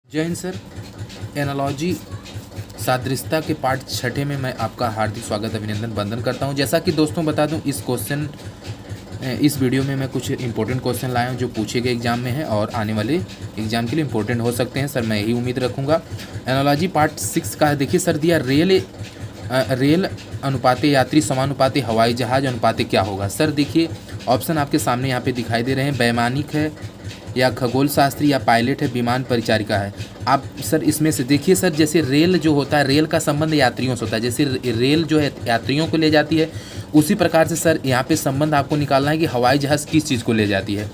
जय Hind sir. Analogy सादृश्यता के part छठे में मैं आपका हार्दिक स्वागत अभिनंदन वंदन करता हूं। जैसा कि दोस्तों बता दूं, इस वीडियो में मैं कुछ इंपॉर्टेंट क्वेश्चन लाया हूं जो पूछे गए एग्जाम में है और आने वाले एग्जाम के लिए इंपॉर्टेंट हो सकते हैं सर, मैं यही उम्मीद रखूंगा। एनालॉजी पार्ट 6 का है। देखिए सर, दिया रेल अनुपाते यात्री समानुपाते हवाई जहाज अनुपाते क्या होगा। सर देखिए, ऑप्शन आपके सामने यहाँ पे दिखाई दे रहे हैं। वैमानिक है या खगोल शास्त्री या पायलट है, विमान परिचारिका है। आप सर इसमें से देखिए सर, जैसे रेल जो होता है, रेल का संबंध यात्रियों से होता है। जैसे रेल जो है यात्रियों को ले जाती है, उसी प्रकार से सर यहाँ पे संबंध आपको निकालना है कि हवाई जहाज़ किस चीज़ को ले जाती है।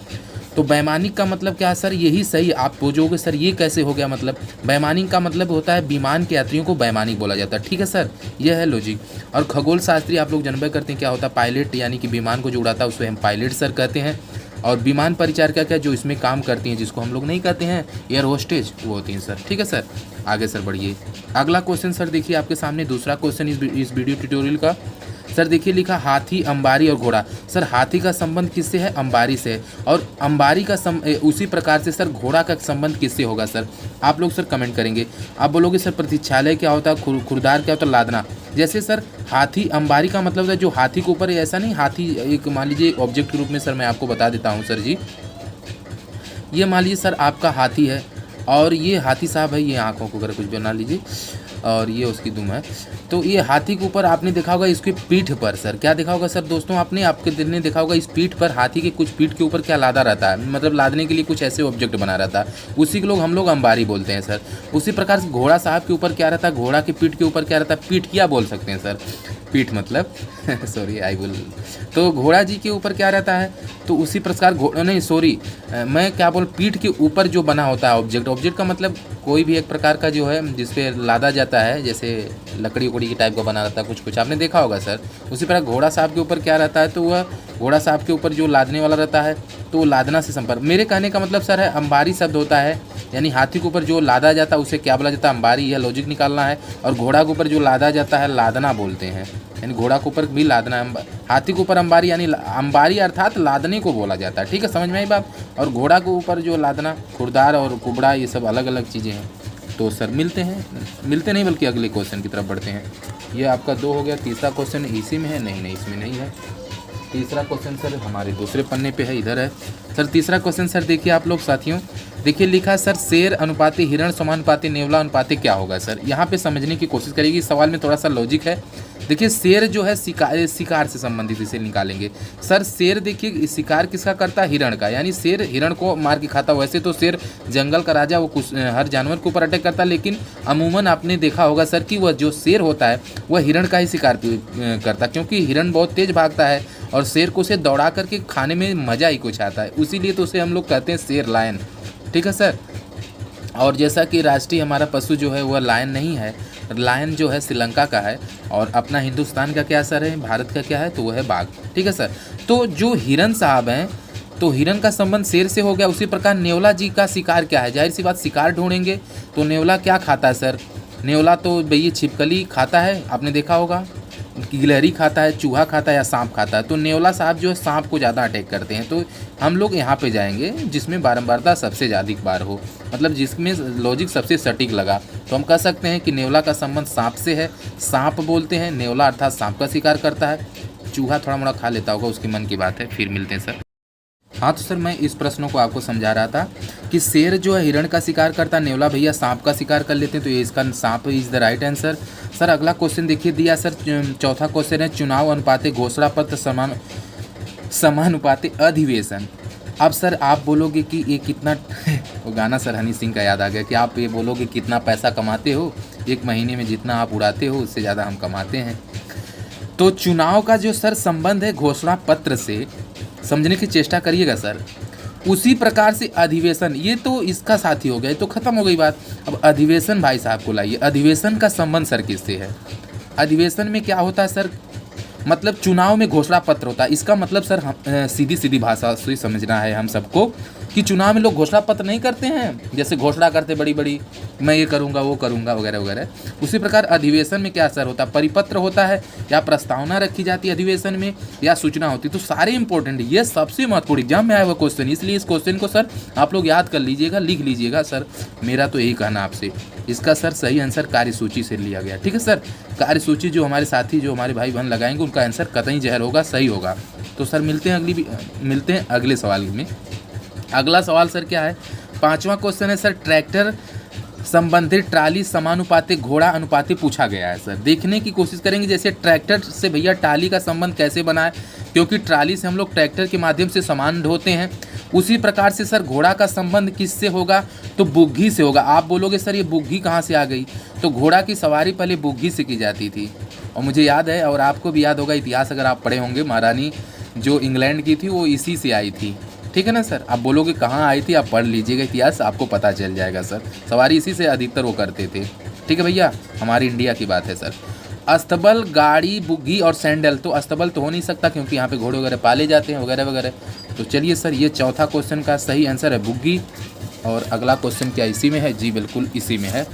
तो वैमानिक का मतलब क्या है सर, यही सही आप पूछोगे सर ये कैसे हो गया। मतलब वैमानिक का मतलब होता है विमान के यात्रियों को वैमानिक बोला जाता है। ठीक है सर, यह है लॉजिक। और खगोल शास्त्री आप लोग जानबे करते हैं क्या होता है, पायलट यानी कि विमान को जो उड़ाता है उसे हम पायलट सर कहते हैं। और विमान परिचारिका क्या, जो इसमें काम करती हैं, जिसको हम लोग नहीं कहते हैं एयर होस्टेज, वो होती हैं सर। ठीक है सर, आगे सर बढ़िए। अगला क्वेश्चन सर देखिए आपके सामने, दूसरा क्वेश्चन इस वीडियो ट्यूटोरियल का। सर देखिए लिखा हाथी, अंबारी और घोड़ा। सर हाथी का संबंध किससे है, अंबारी से है। और अंबारी का उसी प्रकार से सर घोड़ा का संबंध किससे होगा सर, आप लोग सर कमेंट करेंगे। आप बोलोगे सर प्रतीक्षालय क्या होता है, खुरदार क्या होता है, लादना। जैसे सर हाथी अंबारी का मतलब है जो हाथी के ऊपर, ऐसा नहीं, हाथी एक मान लीजिए ऑब्जेक्ट के रूप में सर मैं आपको बता देता हूँ सर जी। ये मान लीजिए सर आपका हाथी है और ये हाथी साहब है, ये आँखों को अगर कुछ बना लीजिए और ये उसकी दुम है। तो ये हाथी के ऊपर आपने देखा होगा इसकी पीठ पर सर क्या देखा होगा सर दोस्तों, आपके दिल ने देखा होगा इस पीठ पर, हाथी के कुछ पीठ के ऊपर क्या लादा रहता है, मतलब लादने के लिए कुछ ऐसे ऑब्जेक्ट बना रहता है, उसी को हम लोग अंबारी बोलते हैं सर। उसी प्रकार से घोड़ा साहब के ऊपर क्या रहता है, घोड़ा के पीठ के ऊपर क्या रहता है, पीठ क्या बोल सकते हैं सर, पीठ मतलब सॉरी आई बोल, तो घोड़ा जी के ऊपर क्या रहता है, तो उसी प्रकार नहीं सॉरी मैं क्या बोल, पीठ के ऊपर जो बना होता है ऑब्जेक्ट का मतलब कोई भी एक प्रकार का जो है जिसपे लादा जाता है, जैसे लकड़ी उकड़ी की टाइप का बना रहता है कुछ आपने देखा होगा सर। उसी प्रकार घोड़ा साहब के ऊपर क्या रहता है, तो वह घोड़ा साहब के ऊपर जो लादने वाला रहता है, तो वो लादना से संपर्क। मेरे कहने का मतलब सर है अंबारी शब्द होता है, यानी हाथी के ऊपर जो लादा जाता है उसे क्या बोला जाता है, अंबारी। यह लॉजिक निकालना है। और घोड़ा के ऊपर जो लादा जाता है लादना बोलते हैं, यानी घोड़ा के ऊपर भी लादना, हाथी के ऊपर अंबारी, यानी अंबारी अर्थात लादने को बोला जाता है। ठीक है, समझ में आई बात। और घोड़ा के ऊपर जो लादना, खुरदार और कुबड़ा, ये सब अलग अलग चीज़ें हैं। तो सर मिलते नहीं बल्कि अगले क्वेश्चन की तरफ बढ़ते हैं। ये आपका 2 हो गया। तीसरा क्वेश्चन इसी में है, नहीं इसमें नहीं है। तीसरा क्वेश्चन सर हमारे दूसरे पन्ने पे है, इधर है सर। तीसरा क्वेश्चन सर देखिए आप लोग साथियों, देखिए लिखा सर शेर अनुपाते हिरण समानुपाते नेवला अनुपाते क्या होगा। सर यहाँ पे समझने की कोशिश करिएगी, सवाल में थोड़ा सा लॉजिक है। देखिए शेर जो है शिकार से संबंधित इसे निकालेंगे सर। शेर देखिए शिकार किसका करता है, हिरण का, यानी शेर हिरण को मार के खाता। वैसे तो शेर जंगल का राजा, वो कुछ हर जानवर के ऊपर अटैक करता है, लेकिन अमूमन आपने देखा होगा सर कि वह जो शेर होता है वह हिरण का ही शिकार करता है, क्योंकि हिरण बहुत तेज भागता है और शेर को उसे दौड़ा करके खाने में मज़ा ही कुछ आता है, उसीलिए तो उसे हम लोग कहते हैं शेर, लायन। ठीक है सर। और जैसा कि राष्ट्रीय हमारा पशु जो है वह लायन नहीं है, लायन जो है श्रीलंका का है, और अपना हिंदुस्तान का क्या सर है, भारत का क्या है, तो वह है बाघ। ठीक है सर। तो जो हिरण साहब हैं, तो हिरण का संबंध शेर से हो गया। उसी प्रकार नेवला जी का शिकार क्या है, जाहिर सी बात शिकार ढूंढेंगे तो नेवला क्या खाता है सर, नेवला तो भैया छिपकली खाता है, आपने देखा होगा, गिलहरी खाता है, चूहा खाता है या सांप खाता है। तो नेवला साहब जो है सांप को ज़्यादा अटैक करते हैं, तो हम लोग यहाँ पे जाएंगे जिसमें बारंबारता सबसे ज़्यादा बार हो, मतलब जिसमें लॉजिक सबसे सटीक लगा। तो हम कह सकते हैं कि नेवला का संबंध सांप से है, सांप बोलते हैं, नेवला अर्थात सांप का शिकार करता है। चूहा थोड़ा मोड़ा खा लेता होगा, उसके मन की बात है। फिर मिलते हैं सर। हाँ तो सर मैं इस प्रश्नों को आपको समझा रहा था कि शेर जो है हिरण का शिकार करता, नेवला भैया सांप का शिकार कर लेते हैं, तो ये इसका सांप is the right answer. Sir अगला क्वेश्चन देखिए दिया सर, चौथा क्वेश्चन है चुनाव अनुपाते घोषणा पत्र समानुपाते अधिवेशन। अब सर आप बोलोगे कि ये कितना वो गाना सर हनी सिंह का याद आ गया कि आप ये बोलोगे कितना पैसा कमाते हो, एक महीने में जितना आप उड़ाते हो उससे ज़्यादा हम कमाते हैं। तो चुनाव का जो सर संबंध है घोषणा पत्र से, समझने की चेष्टा करिएगा सर। उसी प्रकार से अधिवेशन, ये तो इसका साथी हो गया, ये तो खत्म हो गई बात। अब अधिवेशन भाई साहब को लाइए, अधिवेशन का संबंध सर किससे है, अधिवेशन में क्या होता है सर, मतलब चुनाव में घोषणा पत्र होता है। इसका मतलब सर सीधी भाषा से समझना है हम सबको कि चुनाव में लोग घोषणा पत्र नहीं करते हैं, जैसे घोषणा करते बड़ी बड़ी, मैं ये करूँगा वो करूँगा वगैरह वगैरह, उसी प्रकार अधिवेशन में क्या असर होता है, परिपत्र होता है या प्रस्तावना रखी जाती है अधिवेशन में या सूचना होती है। तो सारे इंपॉर्टेंट, ये सबसे महत्वपूर्ण एग्जाम में आया हुआ क्वेश्चन, इसलिए इस क्वेश्चन को सर आप लोग याद कर लीजिएगा, लिख लीजिएगा सर, मेरा तो यही कहना आपसे। इसका सर सही आंसर कार्यसूची से लिया गया, ठीक है सर। कार्यसूची जो हमारे साथी जो हमारे भाई बहन लगाएंगे उनका आंसर कतई जहर होगा, सही होगा। तो सर मिलते हैं अगले सवाल में। अगला सवाल सर क्या है, 5वां क्वेश्चन है सर, ट्रैक्टर संबंधित ट्राली समानुपातिक घोड़ा अनुपातिक पूछा गया है सर। देखने की कोशिश करेंगे जैसे ट्रैक्टर से भैया ट्राली का संबंध कैसे बना है, क्योंकि ट्राली से हम लोग ट्रैक्टर के माध्यम से सामान ढोते हैं, उसी प्रकार से सर घोड़ा का संबंध किससे होगा, तो बुग्घी से होगा। आप बोलोगे सर ये बुग्घी कहाँ से आ गई, तो घोड़ा की सवारी पहले बुग्घी से की जाती थी, और मुझे याद है और आपको भी याद होगा इतिहास अगर आप पढ़े होंगे, महारानी जो इंग्लैंड की थी वो इसी से आई थी, ठीक है ना सर। आप बोलोगे कहाँ आई थी, आप पढ़ लीजिएगा इतिहास, आपको पता चल जाएगा सर। सवारी इसी से अधिकतर वो करते थे, ठीक है भैया, हमारी इंडिया की बात है सर। अस्तबल, गाड़ी, बुग्घी और सैंडल, तो अस्तबल तो हो नहीं सकता क्योंकि यहाँ पे घोड़े वगैरह पाले जाते हैं वगैरह वगैरह। तो चलिए सर ये चौथा क्वेश्चन का सही आंसर है बुग्घी। और अगला क्वेश्चन क्या इसी में है, जी बिल्कुल इसी में है।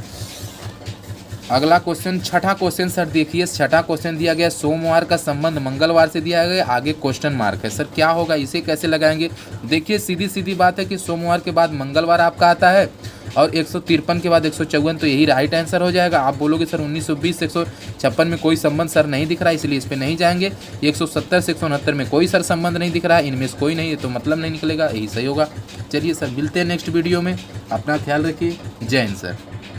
अगला क्वेश्चन, छठा क्वेश्चन सर देखिए, छठा क्वेश्चन दिया गया सोमवार का संबंध मंगलवार से दिया गया, आगे क्वेश्चन मार्क है सर, क्या होगा, इसे कैसे लगाएंगे। देखिए सीधी सीधी बात है कि सोमवार के बाद मंगलवार आपका आता है और 153 के बाद 154, तो यही राइट आंसर हो जाएगा। आप बोलोगे सर 1920 156 में कोई संबंध सर नहीं दिख रहा है इसलिए इस पर नहीं जाएंगे। 170 से 169 में कोई सर संबंध नहीं दिख रहा है, इनमें से कोई नहीं है तो मतलब नहीं निकलेगा, यही सही होगा। चलिए सर मिलते हैं नेक्स्ट वीडियो में, अपना ख्याल रखिए, जय हिंद सर।